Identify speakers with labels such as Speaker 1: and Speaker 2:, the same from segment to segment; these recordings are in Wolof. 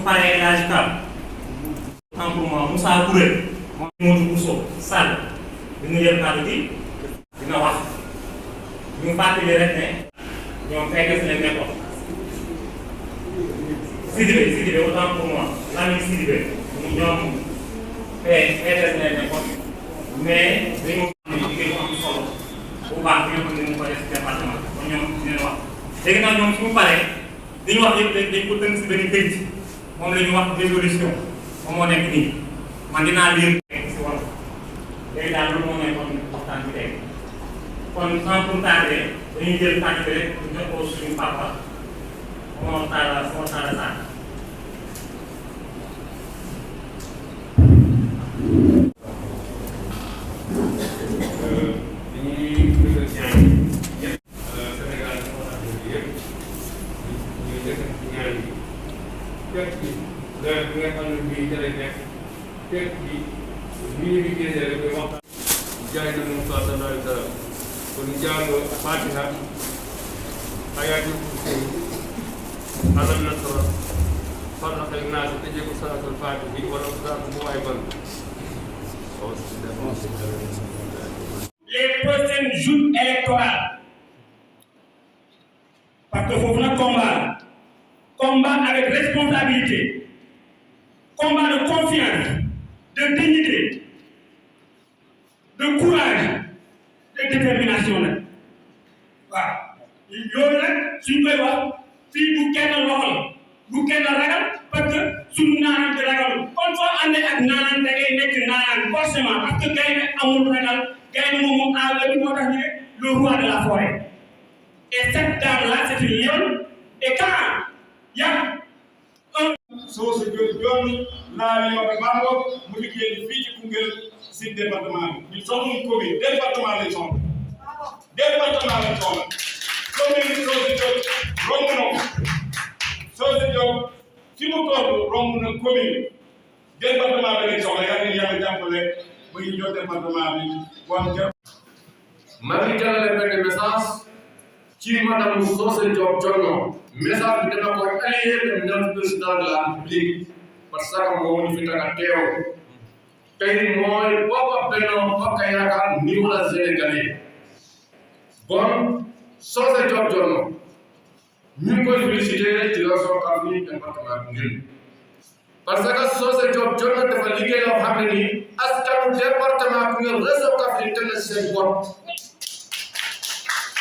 Speaker 1: paree El Hadj Kam en pour moi Moussa Touré moom Modou Bousso Sall dina jël kàddu gi dina wax ñu fàttali rek ne ñoom fekk si leen nekkoon Sidibé autant pour moi Lamine Sidibé ñoom fekk si leen nekkoon mais dañoo liggéey bu am solo bu baax bi nga xam ne mu ko def si département kon ñoom dinañ wax léegi nag ñoom suñu paree li ñu wax yëpp dañ ko tënk si benn këyit moom la ñu wax résolution moom moo nekk nii man dinaa lire si wàllu léegi daal loolu moo nekkoon waxtaan bi tey kon sans pour tarder dañuy jël kàddu bi rek ñu jox ko suñu papa moo taala Sarr.
Speaker 2: bi nga xam ne bii ca lay nekk fekk bi ñu ngi génnee rek koy waxtaan jaay na moom sallallahu alayhi wa sallam kon jàng Fatiha ayatul kursi alam nasra falaq ak naas tëjee ko salaatul Fatiha bi wala salaatu bu waay ban
Speaker 3: les prochaines joutes électorales parce que foofu nag combat avec responsabilité, combat de confiance, de dignité, de courage, de détermination nag waaw loolu nag suñ koy wax fii bu kenn loxol bu kenn ragal parce que suñu naanaan di ragalul kon soo àndee ak naanaan da ngay nekk naanaan forcément parce que gaynde amul ragal gaynde moom àll bi moo tax ñu ne le roi de la forêt et cette dame là c'est une lionne et quand yaa
Speaker 4: Socé Diop Dione naa leen wax Bambo mu liggéey fii ci Koungheul si département bi ñu soxla commune département lañ soxla commune bi Socé Diop romb na ko Socé Diop fi mu toll romb na commune département bi lañ soxla yàlla na yàlla jàppale ba ñu jox département bi wan
Speaker 2: maa ngi jàllale benn message ci madame Socé Diop Dione message bi dana ko allié le nouveau président de la République parce que moo ñu fi tax a teew tey mooy bokk Benno Bokk Yaakaar niveau la Sénégalais bon Socé Diop Dione ñu ngi koy félicité ci région Kaffrine département Koungheul parce que Socé Diop Dione dafa liggéey loo xam ne nii askanu département Koungheul région Kaffrine teg na seen bopp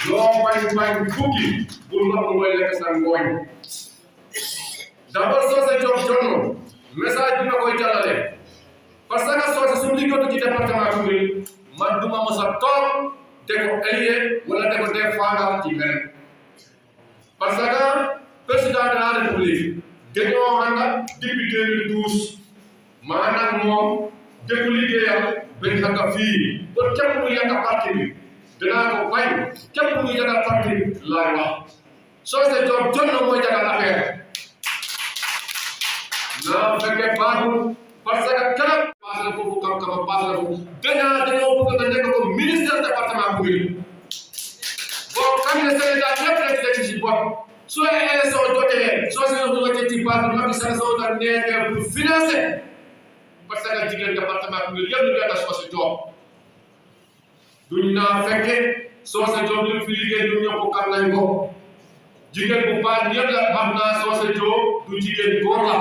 Speaker 2: loo bañ fukki bul wax mooy lekk sa ngooñ d'abord Socé Diop Dione message bi ma koy jàllale parce que Socé su liggéeyatu ci département Koungheul man duma mos a toog te ko allié wala te ko défendre ci beneen parce que président de la république dañoo ànd depuis 2012 maanaam moom dëkk liggéeyam bañ xaka fii ba képp ku yàq parti bi dinaa ko bañ képp ku jagal parti laay wax Socé Diop Dione mooy jagal affaire naa fekkee baaxul parce que kanam paase na foofu kam paase na foofu dañoo bëgg nga nekk ko ministère département Koungheul boo xam ne Sénégal yëpp la ci nekk ci bopp soo élection jotee soo si nga ci base bi Macky Sall soo doon neexee pour financer parce que jigéen département Koungheul yëpp ñu nekk Socé Diop duñ naa fekke Socé Diop li fi liggéey ñu ñëpp xam nañ ko jigéen bu baax ñëpp la xam naa Socé Diop du jigéen góor la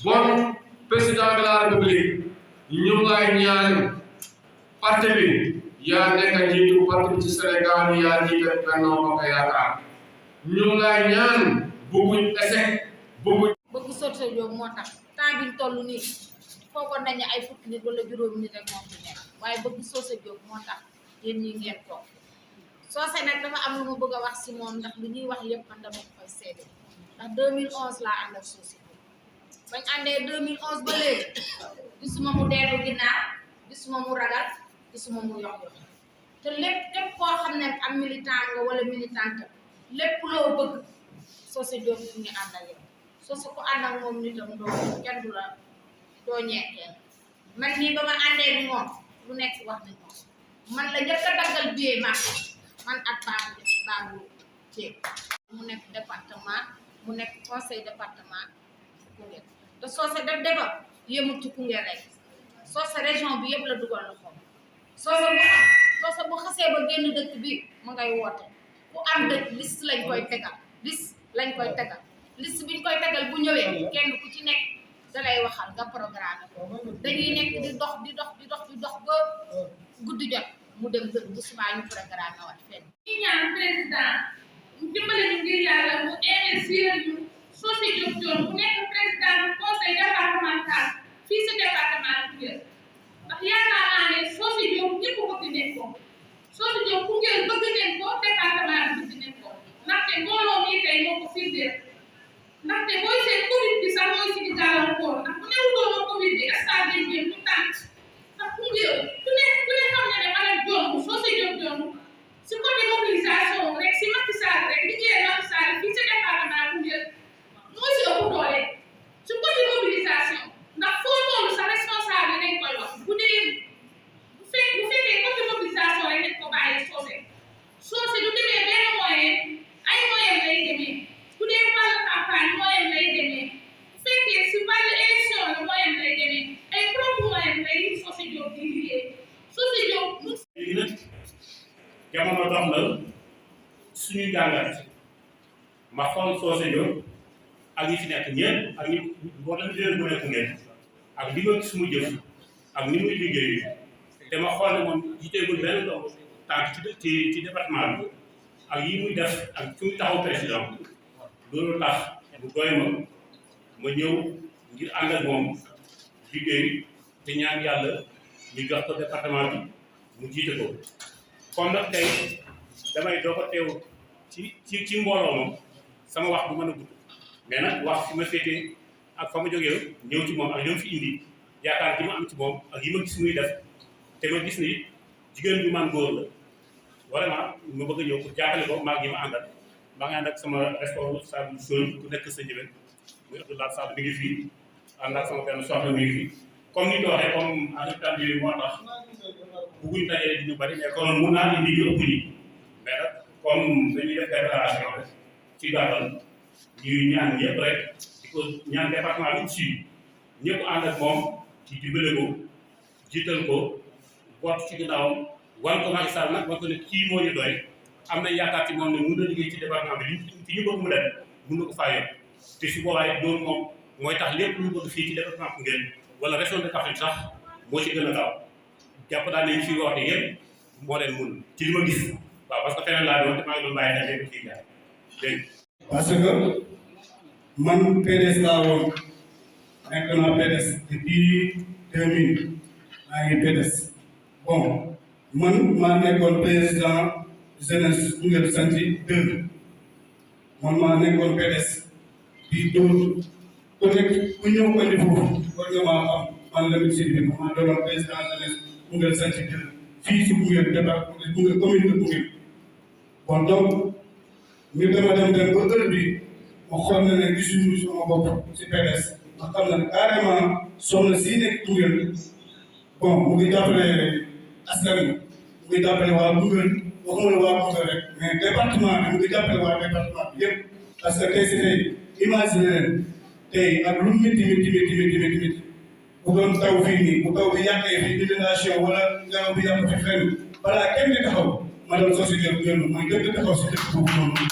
Speaker 2: bon président de la république ñu ngay ñaan parti bi yaa nekk njiitu parti bi ci Sénégal yaa jiite Benno Bokk Yaakaar ñu ngay ñaan bëgguñ échec bëgg
Speaker 5: Socé Diop moo tax temps biñ toll nii foogoon nañu ay fukki nit wala juróomi nit rek moo fi nekk waaye bëgg Socé Diop moo tax yéen ñi ngeen toog Socé nag dafa am lu mu bëgg a wax si moom ndax lu ñuy wax yëpp man dama ko koy seede ndax 2011 laa ànd ak Socé bañ àndee 2011 ba léegi gisuma mu dellu ginnaaw gisuma mu ragal gisuma mu yox te lépp képp koo xam ne am militant nga wala militante lépp loo bëgg Socé Diop ñu ngi ànd ak yow Socé ku ànd ak moom nitam kenn du la doo ñeekeel man nii ba ma àndee bi moom lu nekk wax nañ moom man la njëkk a daggal billet man ak baabu ceeb mu nekk département mu nekk conseil département Koungheul te Socé def defar yëmul ci Koungheul rek Socé région bi yëpp la dugal loxoom Socé bu xasee ba génn dëkk bi mu ngay woote ku am dëkk liste lañ koy tegal liste biñ koy tegal bu ñëwee kenn ku ci nekk da lay waxal nga programme ko dañuy nekk di dox ba guddi jot mu dem kër bu subaa ñu programme wat fenn ñi ñaan président dimbale ñu ngir yàlla mu investir ñu Socé Diop Dione bu nekk président du conseil départemental fii si département Koungheul ndax yaakaar naa ne Socé Diop ñëpp bëgg nañ ko Socé Diop Koungheul bëgg nañ ko département bi bëgg nañ ko ndaxte mbooloo mi tey moo ko firndeel ndaxte booy seet Covid bi sax mooy si di gàllankoor ndax bu newutoon Covid bi stade bi ñu tànk ndax Koungheul ku ne xam ne madame Dione Socé Diop Dione si côté mobilisation rek si Macky Sall rek liggéey Macky Sall fii si département Koungheul moo si ëpp doole si côté mobilisation ndax foo toll sa responsable dañ koy wax bu fekkee côté mobilisation rek dañ ko bàyyi Socé du demee benn moyen ay moyen lay demee bu dee wàllu campagne moyen lay demee bu fekkee si wàllu élection la moyen lay demee ay propre moyen lay Socé Diop di liggéey Socé Diop
Speaker 1: léegi nag jamono dox na suñu jàngat ma xool Socé Diop ak ñi fi nekk ñëpp ak ñi mboolem leen bu nekk ngeen ak li ma gis mu jëf ak ni muy liggéey te ma xool ne moom jiteegul benn doom tànk ci département bi ak yi muy def ak fi muy taxaw président loolu tax mu doy ma ñëw ngir ànd ak moom liggéey te ñaan yàlla ñu jox ko département bi mu jiite ko kon nag tey damay doo ko teew ci mbooloo moom sama wax bu mën a gudd mais nag wax fi ma féetee ak fa ma jógee ñëw ci moom ak ñoom fi indi yaakaar gi ma am ci moom ak yi ma gis muy def te ma gis ni jigéen bi man góor la vraiment ma bëgg a ñëw pour jàppale ko maa ngi ma àndal maa ngi ànd ak sama responsable zone ku nekk sa njëriñ muy Abdoulaye Sall mi ngi fii ànd ak sama benn soxna mi ngi fii comme ni ñu ko waxee comme en temps bi moo tax bëgguñ dajale di ñu bari mais kon mun naa indi ñu ëpp yi mais nag comme dañuy def déclaration rek ci gàttal ñuy ñaan ñëpp rek di ko ñaan département bi aussi ñëpp ànd ak moom ci dimbale ko jiital ko boot ci ginnaawam wan ko Macky Sall nag wan ko ne kii moo ñu doy am nañ yaakaar ci moom ne mun na liggéey ci département bi fi ñu bëgg mu dem mun na ko faa yóbbu te su boobaa it loolu moom mooy tax lépp lu bëgg fii ci département Koungheul wala région de Kaffrine sax moo ci gën a gaaw jàpp daal ne ñu fi wax yëpp moo leen mun ci li ma gis waaw parce que feneen laa doon te maa ngi doon bàyyi xel léegi fii jaar dégg
Speaker 6: parce que man PDS laa woon nekk naa PDS depuis 2000 maa ngi PDS bon man maa nekkoon président jeunesse Koungheul Santhie 2 man maa nekkoon PDS di dóor ku nekk ku ñëw ko indi foofu war nga maa xam man Lamine Sidibé maa doon président jeunesse Koungheul Santhie 2 fii si Koungheul département Koungheul commune de Koungheul bon donc ñu dama dem ba heure bi ma xool na ne gisuñu sama bopp si PDS ma xam na carrément soxna si nekk Koungheul bon mu ngi jàppale askan wi mu ngi jàppale waa Koungheul waxuma la waa Koungheul rek mais département bi mu ngi jàppale waa département bi yëpp parce que tey si tey imagine leen tey ak lu métti bu doon taw fii nii bu taw bi yàqee fii inondation wala ngelaw bi yàq fi fenn balaa kenn di taxaw madame Socé Diop Dione mooy gën di taxaw si dëkk boobu noonu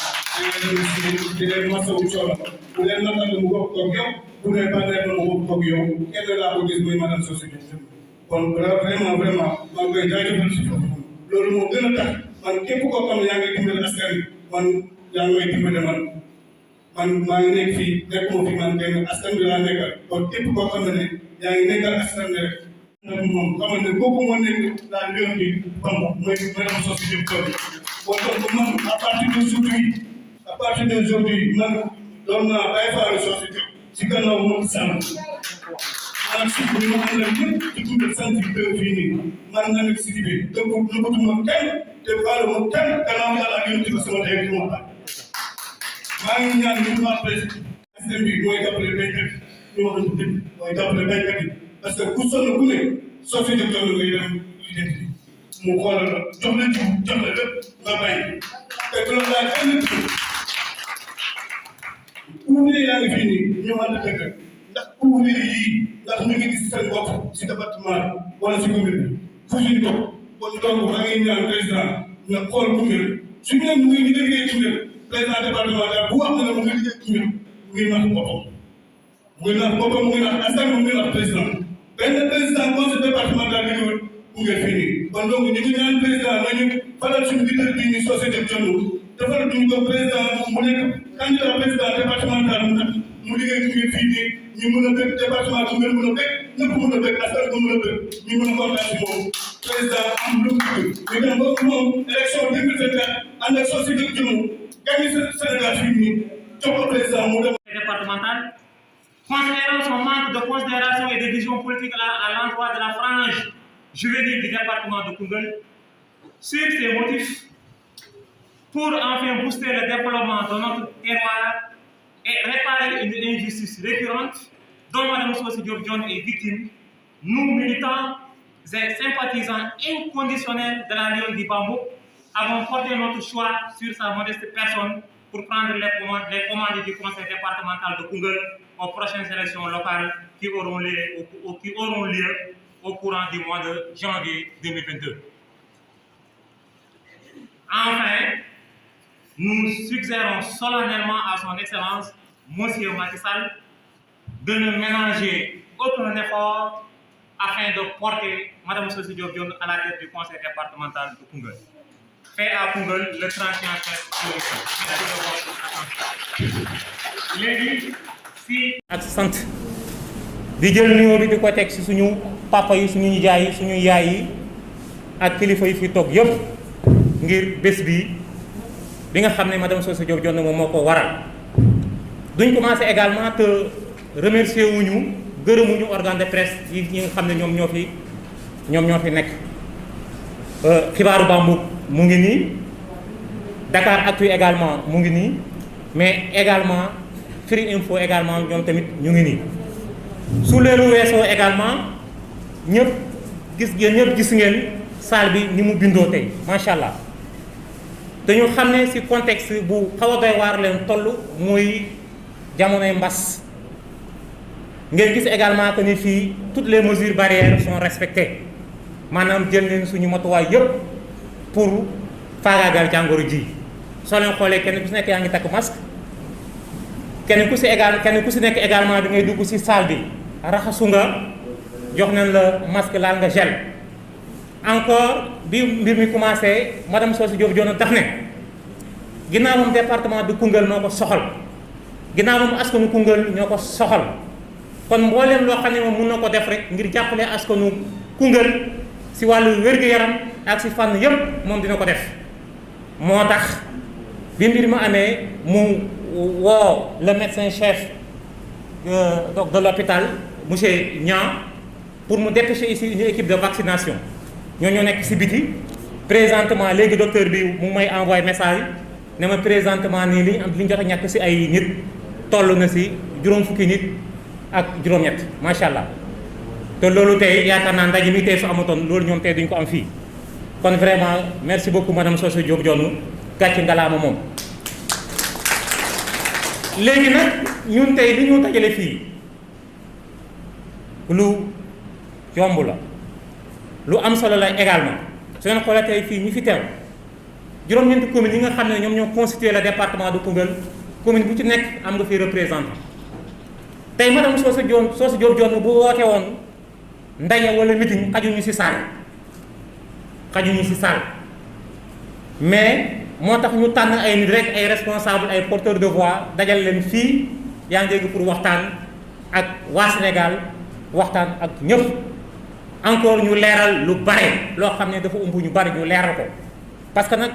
Speaker 6: di leen masawu coono bu leen naqar mu bokk koog yow bu leen bànneex mu bokk koog yow kenn laa ko gis muy madame Socé Diop Dione kon vraiment maa ngi koy jaajëfal si foofu loolu moo gën a tax man képp koo xam ne yaa ngi dimbali askan wi man yaa ngi may dimbali man maa ngi nekk fii nekkuma fi man kenn askan wi laa nekkal kon képp koo xam ne yaa ngi nekkal askan wi rek nag moom xamal ne kooku moo nekk la lion bi Bamba mooy madame Socé Diop Dione kon donc man à partir d'aujourd'hui man doon naa Baye Fall Socé Diop ci gannaaw moom sànq maanaam si ñu ma àndal ñëpp ci Koungheul Santhie 2 fii nii man Lamine Sidibé dëkk nëbbatuma kenn te faaluma kenn gannaaw yàlla ak yéen ci sama dégg ci moom maa ngi ñaan ñu ma président bi mooy jàppale béykat yi ñu wax dëgg mooy jàppale béykat yi parce que ku sonn ku ne Socé Diop Dione ngay dem liggéey mu xoolal la jox la jiw jox la lépp nga bay te du la laaj benn ku département wala si commune bi fu ñu toog kon donc maa ngi ñaan président nga xool Koungheul su ñu nee mu ngi liggéey Koungheul président départemental bu wax na ne mu ngi liggéey Koungheul mu ngi nax boppam mu ngi nax boppam mu ngi nax askan mu ngi nax président benn président conseil départemental liggéeyul Koungheul fii nii kon donc ñu ngi ñaan président nañu falal suñu leader bi ñu société Jonn defal duñu ko président mu nekk candidat président départemental mu liggéey Koungheul fii nii ñu mën a bëgg département Koungheul mën a bëgg ñëpp mën a bëgg askan ko mën a bëgg ñu mën a kontaan si moom président am lu mu bëgg ñu dem ba moom élection 2024 ànd ak société Jonn gagné Sénégal fii nii jox ko président mu dem
Speaker 1: départemental, considérant son manque de considération et de vision politique à l'endroit de la frange juridique du département de Koungheul, sur ces motifs, pour enfin booster le développement de notre terroir et réparer une injustice récurrente dont Mme Sosé Diop Jonn est victime, nous, militants et sympathisants inconditionnels de la Lion du Bambou, avons porté notre choix sur sa modeste personne pour prendre les commandes du conseil départemental de Koungheul aux prochaines élections locales qui auront lieu au courant du mois de janvier 2022. Enfin, nous suggérons solennellement à son Excellence, Monsieur Macky Sall, de ne ménager aucun effort afin de porter Mme Sosé Diop Jonn à la tête du conseil départemental de Koungheul. Fait à Koungheul le 31 mai. Léegi fii ak sant di jël nuyoo bi di ko teg ci suñu papa yi suñu nijaay yi suñu yaay yi ak kilifa yi fi toog yëpp ngir bés bi nga xam ne Madame Sosé Diop Jonn moom moo ko waral. duñ commencé également te remercier wuñu gërëmuñu organe de presse yi ñi nga xam ne ñoom ñoo fi nekk. Xibaaru Bambouck mu ngi nii Dakaractu également mu ngi nii mais également Firi Info également ñoom tamit ñu ngi nii. su leelu weesoo également ñëpp gis ngeen salle bi ni mu bindoo tey macha allah dañu xam ne ci contexte bu xaw a doy waar leen toll muy jamonoy mbas. ngeen gis également que ni fii toutes les mesures barrières sont respectées maanaam jël leen suñu matuwaay yëpp pour faagaagal jàngoro ji soo leen xoolee kenn ku si nekk yaa ngi takk masque kenn ku si nekk également da ngay dugg ci salle bi raxasu nga jox nañ la masque laal nga gel. encore bi mbir mi commencé Madame Sosé Diop Jonn daf ne ginnaaw moom département de Koungheul moo ko soxal ginnaaw moom askanu Koungheul ñoo ko soxal kon mbooleem loo xam ne moom mun na ko def rek ngir jàppale askanu Koungheul si wàllu wér-gu-yaram ak si fànn yëpp moom dina ko def. moo tax bi mbir ma amee mu woo le médecin chef de l'hôpital monsieur Niang pour mu dépêcher ici une équipe de vaccination ñoo nekk si biti. présentement léegi docteur bi mu may envoyé message ne ma présentement nii li ñu jot a ñàkk si ay nit toll na si juróom fukki nit ak juróom-ñett macha allah. te loolu tey yaakaar naa ndaje mi tey su amatoon loolu ñoom tey duñ ko am fii kon vraiment merci beaucoup Madame Sosé Diop Jonn gàcce ngalaama moom. léegi nag ñun tey li ñu dajale fii lu yomb la lu am solo la également su ngeen xoolee tey fii ñi fi teew juróom-ñeenti communes yi nga xam ne ñoom ñoo constitué le département de Koungheul commune bu ci nekk am nga fi représentant tey Madame Sosé Diop Jonn bu woote woon ndaje wala meeting xajuñu ci salle mais moo tax ñu tànn ay nit rek ay responsable ay porteurs de voix dajal leen fii yaa ngi dégg pour waxtaan ak waa Sénégal waxtaan ak ñëpp encore ñu leeral lu bare loo xam ne dafa ëmb ñu bari ñu leeral ko parce que nag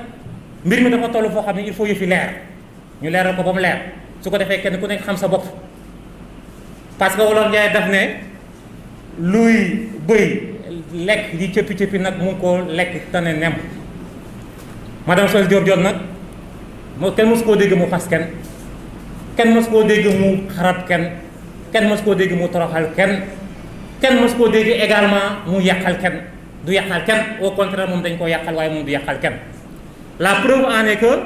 Speaker 1: mbir mi dafa toll foo xam ne il faut yëfi leer ñu leeral ko ba mu leer su ko defee kenn ku nekk xam sa bopp parce que wolof Njaay daf ne luy bëy lekk di cëppi nag mu ngi ko lekk tane nem. Madame Sosé Diop Jonn nag kenn mosu koo dégg mu xas kenn mosu koo dégg mu xarab kenn mosu koo dégg mu toroxal kenn mosu koo dégg également mu yàqal kenn du yàqal kenn au contraire moom dañ koo yàqal waaye moom du yàqal kenn. la preuve en est que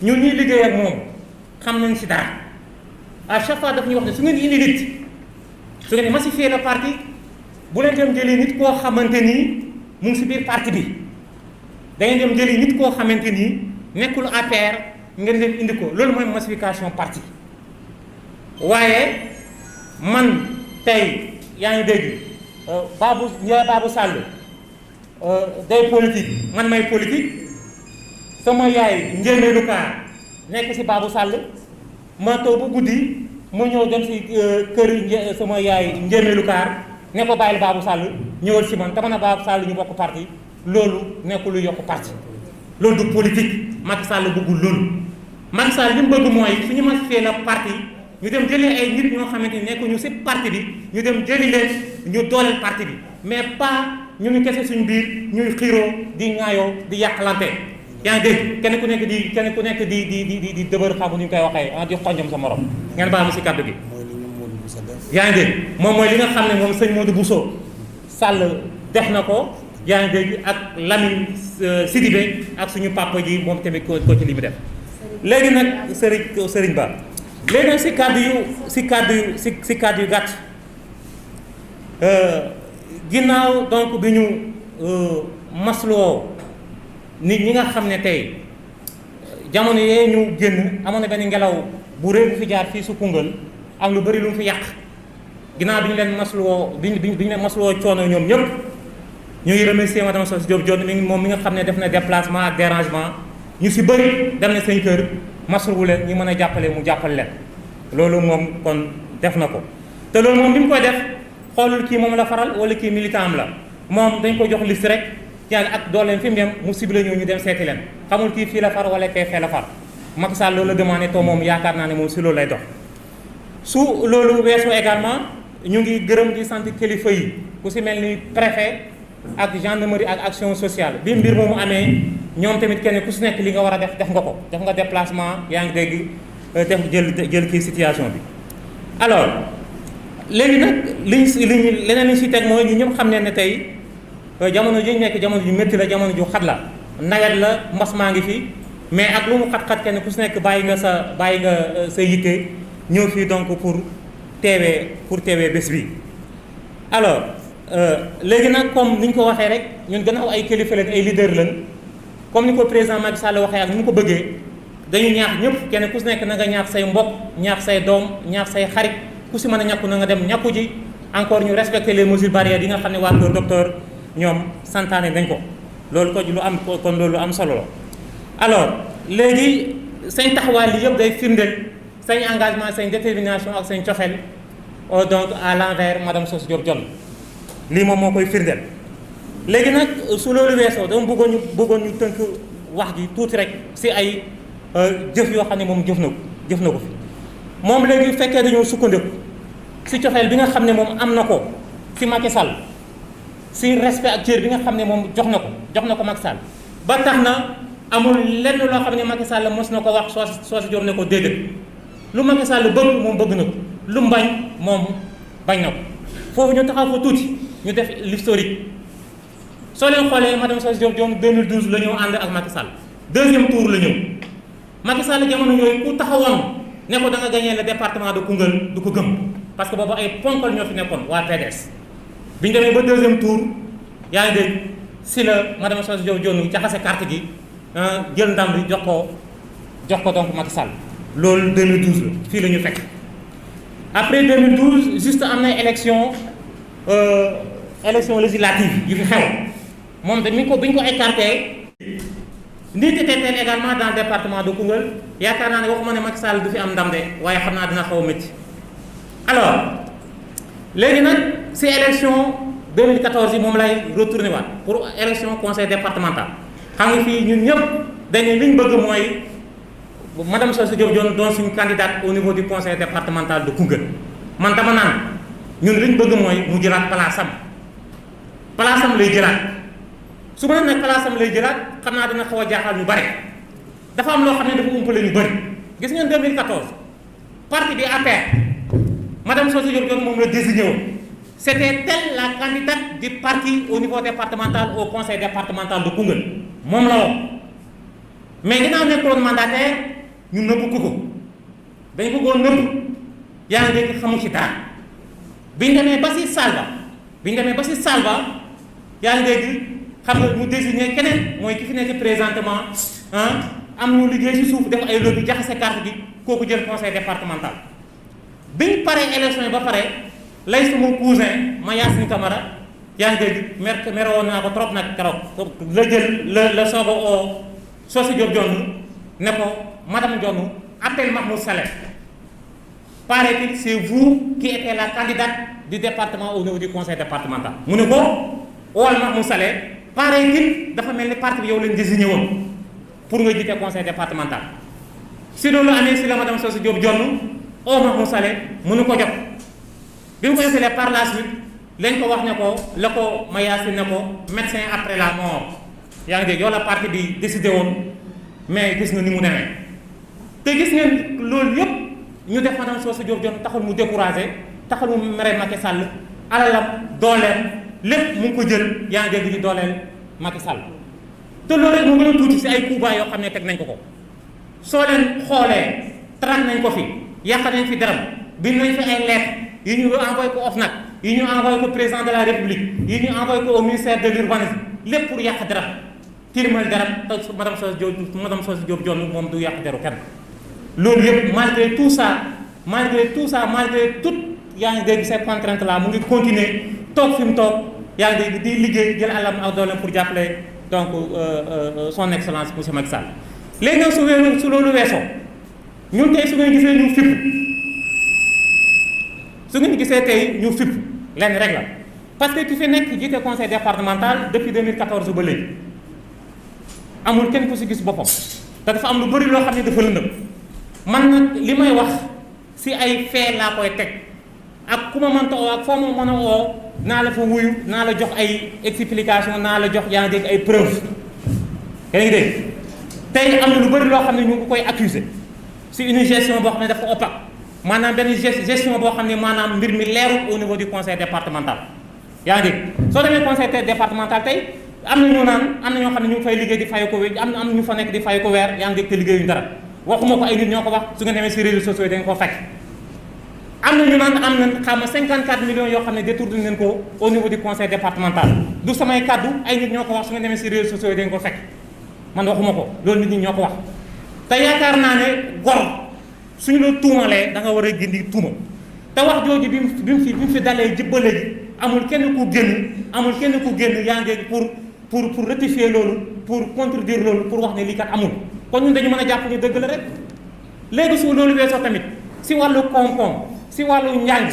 Speaker 1: ñun ñuy liggéey ak moom xam nañ si dara à chaque fois daf ñuy wax ne su ngeen indi nit su ngeen massifier le parti
Speaker 7: bu leen dem jëli nit koo xamante ni mu ngi si biir parti bi da ngeen dem jëli nit koo xamante ni nekkul APR ngeen leen indi ko loolu mooy massification parti waaye man tey yaa ngi dégg Babou Sall day politique man may politique sama yaay njéeméelu kaar nekk si Babou Sall ma taw bu guddi mu ñëw dem si kër sama yaay njéeméelu kaar ne ko bàyyil Babou Sall ñëwal si man te man a Babou Sall ñu bokk parti loolu nekkul lu yokk parti loolu du politique Macky Sall bëggul loolu Macky Sall li mu bëgg mooy suñu massifier la parti ñu dem jëli ay nit ñoo xamante ni nekkuñu si parti bi ñu dem jëli leen ñu dooleel parti bi mais pas ñu ngi kese suñu biir ñuy xiiroo di ŋaayoo di yàqalante yaa ngi dégg kenn ku nekk di dëbër xamu ni ñu koy waxee di xonjam sa morom ngeen baal ma si kàddu gi yaa ngi dégg moom mooy li nga xam ne moom sëñ Modou Bousso Sall def na ko yaa ngi dégg ak Lamine Sidibé ak suñu papa ji moom tamit ko ci li mu def léegi nag Serigne Ba léegi nag si kàddu yu gàtt ginnaaw donc bi ñu masloo nit ñi nga xam ne tey jamono yee ñu génn amoon na benn ngelaw bu rëy bu fi jaar fii su Koungheul am lu bëri lu mu fi yàq ginnaaw bi ñu leen masloo bi ñu leen masloo coono ñoom ñëpp ñu ngi remercier madame Sow Diop Dione moom mi nga xam ne def na déplacement ak dérangement ñu si bëri dem na seen kër masluwu leen ñu mën a jàppale mu jàppale leen loolu moom kon def na ko te loolu moom bi mu koy def xoolul kii moom la faral wala kii militant am la moom dañ ko jox liste rek yàlla ak dooleem fi mu yem mu ciblé ñu dem seeti leen xamul kii fii la far wala kee fee la far Macky Sall loolu la demandé to moom yaakaar naa ne moom si loolu lay dox su loolu weesoo également ñu ngi gërëm di sant kilifa yi ku si mel ni préfet ak gendarmerie ak action sociale bi mbir moomu amee ñoom tamit kenn ku si nekk li nga war a def nga ko def nga déplacement yaa ngi dégg def jël kii situation bi alors léegi nag leneen liñ si teg mooy ñu ñëpp xam ne tey jamono ji ñu nekk jamono ju métti la jamono ju xat la nawet la mbas maa ngi fi mais ak lu mu xat-xat kenn ku si nekk bàyyi nga sa yitte ñëw fii donc pour teewee bés bi alors léegi nag comme ni ñu ko waxee rek ñun gannaaw ay kilifa lañ ay leader lañ comme ni ko président Macky Sall waxee ak ni mu ko bëggee dañu ñaax ñëpp kenn ku si nekk na nga ñaax say mbokk ñaax say doom ñaax say xarit ku si mën a ñàkku na nga dem ñàkku ji encore ñu respecter les mesures barrières yi nga xam ne waa kër docteur ñoom santaane nañ ko loolu ko lu am kon loolu lu am solo la alors léegi seen taxawaay li yëpp day firndeel seen engagement seen détermination ak seen cofeel donc à l'envers madame Sow Diop Dione lii moom moo koy firndeel léegi nag su loolu weesoo dama bëggoon ñu tënk wax ji tuuti rek si ay jëf yoo xam ne moom jëf na ko fi moom léegi fekkee dañoo sukkandiku si cofeel bi nga xam ne moom am na ko si Macky Sall si respect ak cër bi nga xam ne moom jox na ko Macky Sall ba tax na amul lenn loo xam ne Macky Sall mos na ko wax Sow Diop ne ko déedéet lu Macky Sall bëgg moom bëgg na ko lu mu bañ moom bañ na ko foofu ñu taxaw fa tuuti ñu def l'historique soo leen xoolee madame Sow Diop Dione 2012 la ñëw ànd ak Macky Sall deuxième tour la ñëw Macky Sall jamono yooyu ku taxawoon ne ko da nga gagné le département de Koungheul du ko gëm parce que boobu ay ponkal ñoo fi nekkoon waa PDS bi ñu demee ba deuxième tour yaa ngi dégg si la madame Sow Diop Dione jaxase carte gi jël ndam bi jox ko donc Macky Sall loolu 2012 la fii la ñu fekk après 2012 juste am na élection législative yu fi xew moom dañ bi ñu ko écarté nit était également dans le département de Koungheul yaakaar naa ne waxuma ne Macky Sall du fi am ndam de waaye xam naa dina xaw a métti alors léegi nag si élection 2014 yi moom lay retourné waat pour élection conseil départemental xam nga fii ñun ñëpp dañu li ñu bëgg mooy madame Sow Diop Dione doon suñu candidate au niveau du conseil départemental de Koungheul man dama naan ñun li ñu bëgg mooy mu jëlaat place am lay jëlaat su ma nee nag place am lay jëlaat xam naa dina xaw a jaaxal ñu bëri dafa am loo xam ne dafa umpale ñu bëri gis ngeen 2014 parti bi APR madame Sow Diop Dione moom la désigné woon c'était elle la candidate du parti au niveau départemental au conseil départemental de Koungheul moom la woon mais ginnaaw nekkoon mandataire ñu nëbb ko dañ ko nëbb yaa ngi dégg xamu ci dara biñ demee ba si salle ba bi ñu demee ba si Salva yaa ngi dégg xam nga mu désigné keneen mooy ki fi nekk présentement am ñu liggéey si suuf def ay lobby jaxase carte bi kooku jël conseil départemental biñ paree élection yi ba pare lay sama cousin Mayacine Camara yaa ngi dégg mer woon naa ko trop nag keroog la jël la soog a oo Socé Diop Dione ne ko madame Dione appelle Mahmoud Saleh paraît-il c'est vous qui étiez la candidate du département au niveau du conseil départemental mu ne ko oowal Mahmoud Saleh paraît-il dafa mel ni parti bi yow leen désigné woon pour nga jiite conseil départemental si loolu amee si la madame Socé Diop Dione oo Mahmoud Saleh mënu ko jot bi mu ko jotee par la suite lañ ko wax ne ko la ko Mayacine ne ko médecin après la mort yaa ngi dégg yow la parti bi décidé woon mais gis nga ni mu demee te gis ngeen loolu yëpp ñu def madame Socé Diop Dione taxul mu découragé taxul mu mere Macky Sall alalam dooleem lépp mu ngi ko jël yaa ngi dégg di dooleel Macky Sall te loolu rek mu gën a tuuti si ay coups yoo xam ne teg nañ ko soo leen xoolee traque nañ ko fi yàq nañ fi dërëm bind nañ fi ay lettres yi ñu envoyé ko OFNAC yi ñu envoyé ko président de la République yi ñu envoyé ko au ministère de l'urbanisme lépp pour yàq dërëm tilimal dërëm te madame Socé Diop Dione moom du yàq deru kenn loolu yëpp malgré tout ça malgré tout yaa ngi dégg ces contraintes là mu ngi continuer toog fi mu toog yaa ngi dégg di liggéey jël àllam ak dooleem pour jàppale donc son excellence monsieur Macky Sall léegi nag su loolu weesoo ñun tey su ngeen gisee ñu fipp su ngeen gisee tey ñu fipp lenn rek la parce que ki fi nekk jiite conseil départemental depuis 2014 ba léegi amul kenn ku si gis boppam te dafa am lu bëri loo xam ne dafa lëndëm man nag li may wax si ay fait laa koy teg ak ku ma mënta oo ak foo ma mën a oo naa la fa wuyu naa la jox ay explication naa la jox yaa ngi dégg ay preuve yaa ngi dégg tey am na lu bëri loo xam ne ñu ngi koy accuser si une gestion boo xam ne dafa opaque maanaam benn gestion boo xam ne maanaam mbir mi leerul au niveau du conseil départemental yaa ngi dégg soo demee conseil départemental tey am na ñu naan am na ñoo xam ne ñu ngi fay liggéey di fay ko wér am na ñu fa nekk di fay ko weer yaa ngi dégg te liggéeyuñu dara waxuma ko ay nit ñoo ko wax su nga demee si réseaux sociaux yi da nga ko fekk am na ñu naan am na xam nga 54 millions yoo xam ne détourné nañ ko au niveau du conseil départemental du samay kaddu ay nit ñoo ko wax su nga demee si réseaux sociaux yi da nga ko fekk man waxuma ko loolu nit ñi ñoo ko wax te yaakaar naa ne gor suñu la tuumalee da nga war a gindi tuuma te wax jooju bi mu fi dalee jëbba léegi amul kenn ku génn yaa ngi pour rectifier loolu pour contredire loolu pour wax ne lii kat amul kon ñun dañu mën a jàpp ni dëgg la rek léegi su loolu weesoo tamit si wàllu koom-koom si wàllu njàng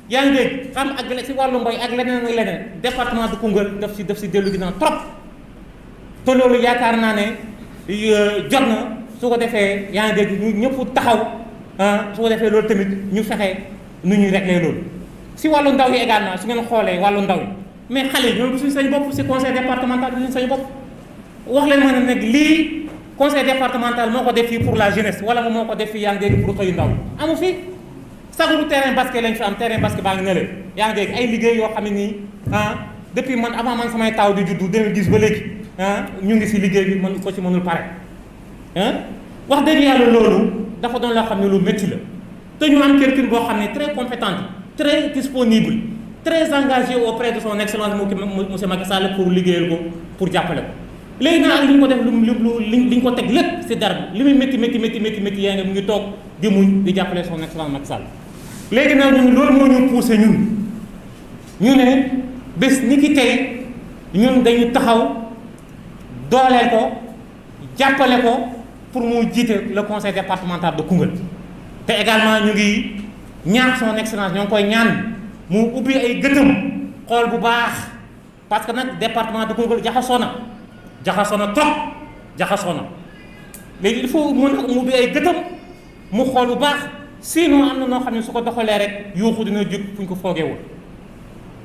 Speaker 7: yaa ngi dégg xam ak si wàllu mbay ak leneen ak leneen département de Koungheul daf si dellu ginnaaw trop te loolu yaakaar naa ne jot na su ko defee yaa ngi dégg ñu ñëpp taxaw su ko defee loolu tamit ñu fexe nu ñuy réglé loolu si wàllu ndaw yi également su ngeen xoolee wàllu ndaw yi mais xale yi ñoom du suñu sañ bopp si conseil départemental du suñu sañ bopp wax leen ma ne nag lii conseil départemental moo ko def fii pour la jeunesse wala moo ko def fii yaa ngi dégg pour xëyu ndaw amu fi sagulu terrain basket lañ fi am terrain basket baa ngi ne leen yaa ngi dégg ay liggéey yoo xam ne nii depuis man avant man samay taw di juddu 2010 ba léegi ñu ngi si liggéey bi mën ko ci mënul pare wax dëgg yàlla loolu dafa doon loo xam ne lu métti la te ñu am quelqu'un boo xam ne très compétente très disponible très engagé auprès de son excellence monsieur Macky Sall pour liggéeyal ko pour jàppale ko léegi nag ak li ñu ko def li ñu ko teg lépp si dara li muy métti yaa ngi mu ngi toog di muñ di jàppale son excellence Macky Sall léegi nag ñun loolu moo ñu poussé ñu ne bés ni ki tey ñun dañu taxaw dooleel ko jàppale ko pour mu jiite le conseil départemental de Koungheul te également ñu ngi ñaan son excellence ñoo ngi koy ñaan mu ubbi ay gëtëm xool bu baax parce que nag département de Koungheul jaxasoo na trop léegi il faut mu ubbi ay gëtëm mu xool bu baax sinon am na noo xam ne su ko doxalee rek yuuxu dina jóg fu ñu ko foogeewul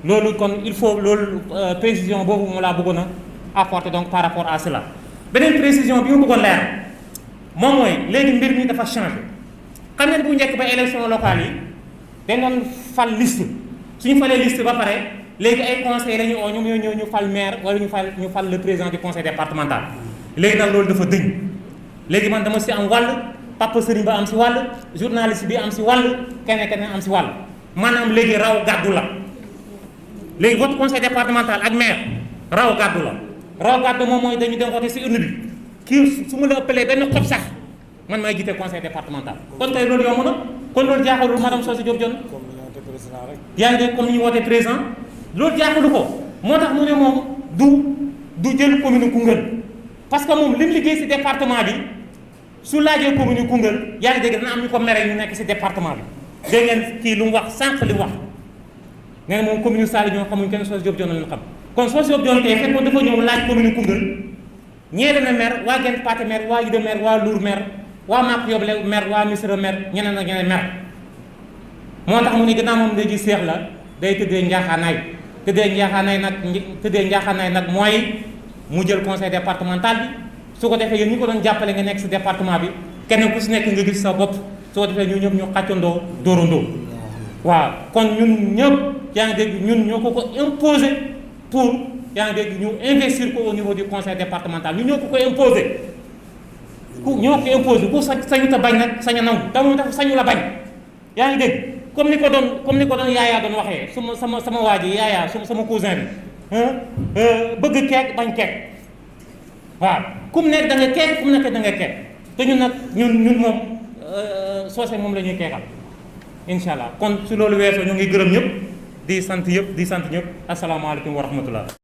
Speaker 7: loolu kon il faut loolu précision boobu mu laa bëggoon a apporter donc par rapport à cela beneen précision bi mu bëggoon leer moom mooy léegi mbir mi dafa changé xam ngeen bu njëkk ba élection locale yi dañ doon fal liste suñu falee liste ba pare léegi ay conseils la ñu oo ñoom ñoo ñëw ñu fal maire wala ñu fal le président du conseil départemental léegi nag loolu dafa dëñ léegi man dama si am wàll Papa Serigne Ba am si wàll journaliste bi am si wàll keneen am si wàll maanaam léegi raw gàddu la léegi vote conseil départemental ak maire raw gàddu la raw gàddu moom mooy dañu dem voté si urne bi kii su ma la ëppalee benn xob sax man maay jiite conseil départemental kon tey loolu yomb na kon loolu jaaxalul madame Socé Diop Dione yaa ngi dégg comme ni ñu wootee président loolu jaaxalu ko moo tax mu ne moom du jël commune Koungheul parce que moom li mu liggéey si département bi su laajee commune Koungheul yaa ngi dégg dana am ñu ko mere ñu nekk si département bi dégg ngeen kii lu mu wax sànq li mu wax nee na moom commune Sali ñoo xamuñ kenn Socé Diop Dione lañu xam kon Socé Diop Dione tey fekkoon dafa ñëw laaj commune Koungheul ñee dana maire waa Gent Pathé maire waa Ida maire waa Lour maire waa Maka Yoble maire waa Missirah maire ñeneen ak ñeneen maire moo tax mu ne gannaaw moom léegi seex la day tëddee njaaxaanaay tëddee njaaxaanaay nag mooy mu jël conseil départemental bi su ko defee yéen ñi ko doon jàppale nga nekk si département bi kenn ku si nekk nga gis sa bopp su ko defee ñu ñëpp ñu xàccandoo dóorandoo waaw kon ñun ñëpp yaa ngi dégg ñun ñoo ko imposer pour yaa ngi dégg ñu investir ko au niveau du conseil départemental ñu ñoo ko imposer ku sañu ta bañ nag sañ a nangu te moom dafa sañu la bañ yaa ngi dégg comme ni ko doon yaayaa doon waxee sama waa ji yaayaa sama cousin bi bëgg keek bañ keek waaw ku mu nekk da nga keek ku mu nekk da nga keek te ñun nag ñun moom Socé moom la ñuy keekal incha allah kon su loolu weesoo ñu ngi gërëm ñëpp di sant ñëpp asalaamaaleykum wa rahmatullah